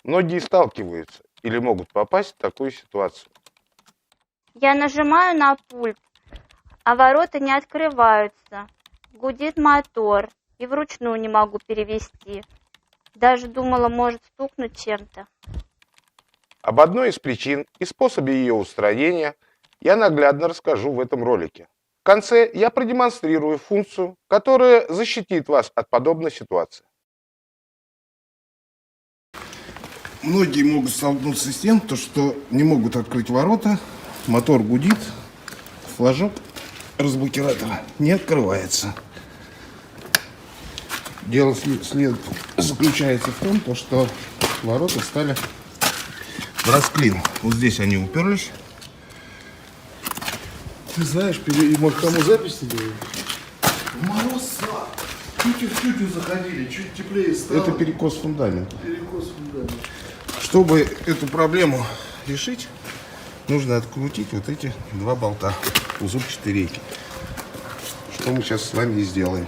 Многие сталкиваются или могут попасть в такую ситуацию. Я нажимаю на пульт, а ворота не открываются. Гудит мотор, и вручную не могу перевести. Даже думала, может стукнуть чем-то. Об одной из причин и способе ее устранения я наглядно расскажу в этом ролике. В конце я продемонстрирую функцию, которая защитит вас от подобной ситуации. Многие могут столкнуться с тем, что не могут открыть ворота, мотор гудит, флажок разблокиратора не открывается. Дело заключается в том, что ворота стали в расклин. Вот здесь они уперлись. Ты знаешь, может, кому запись не делали? Мороз, тютю в тютю заходили, чуть теплее стало. Это перекос фундамента. Перекос фундамента. Чтобы эту проблему решить, нужно открутить вот эти два болта у зубчатой рейки. Что мы сейчас с вами и сделаем.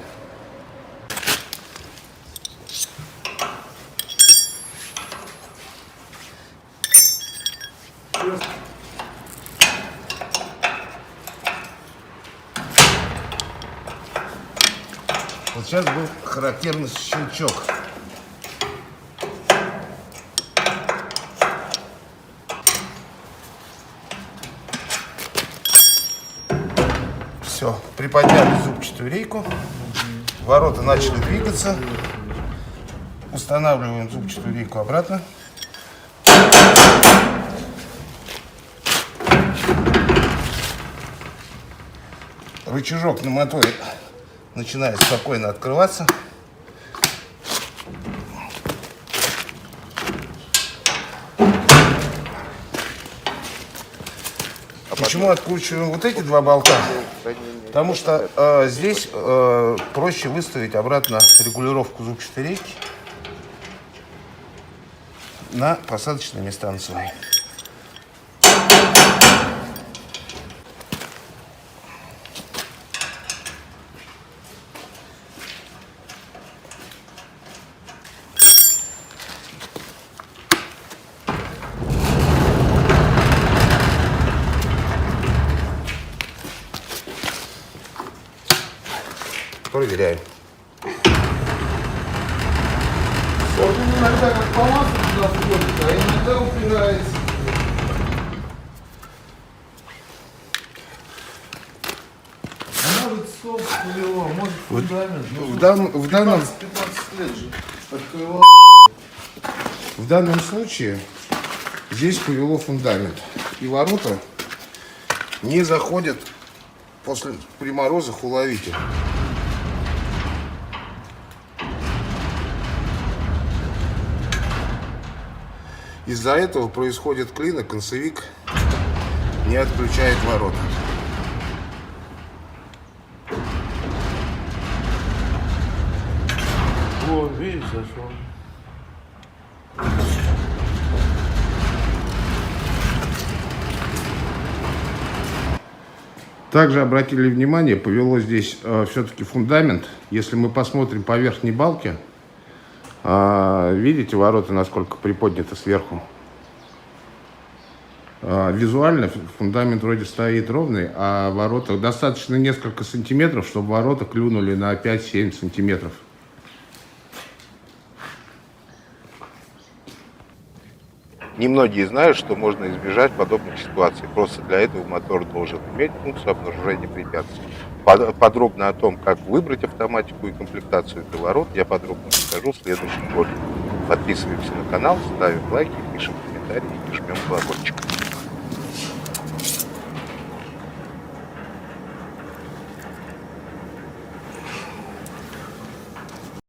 Вот сейчас был характерный щелчок. Все, приподняли зубчатую рейку, ворота начали двигаться, устанавливаем зубчатую рейку обратно. Рычажок на моторе начинает спокойно открываться. Почему откручиваем вот эти два болта? Потому что здесь проще выставить обратно регулировку зубчатой рейки на посадочные места на свои. Проверяем. Вот он иногда как по маслу туда входит, а иногда упирается. А может стол повело, может фундамент. В данном 15 лет же открывал. В данном случае здесь повело фундамент. И ворота не заходят при морозах уловитель. Из-за этого происходит клин, и концевик не отключает ворота. О, видишь, зашел. Также обратили внимание, повело здесь все-таки фундамент. Если мы посмотрим по верхней балке, видите, ворота насколько приподняты сверху. Визуально фундамент вроде стоит ровный, а ворота достаточно несколько сантиметров, чтобы ворота клюнули на 5-7 сантиметров. Немногие знают, что можно избежать подобных ситуаций. Просто для этого мотор должен иметь функцию обнаружения препятствий. Подробно о том, как выбрать автоматику и комплектацию для ворот, я подробно расскажу в следующем ролике. Подписываемся на канал, ставим лайки, пишем комментарии и жмем колокольчик.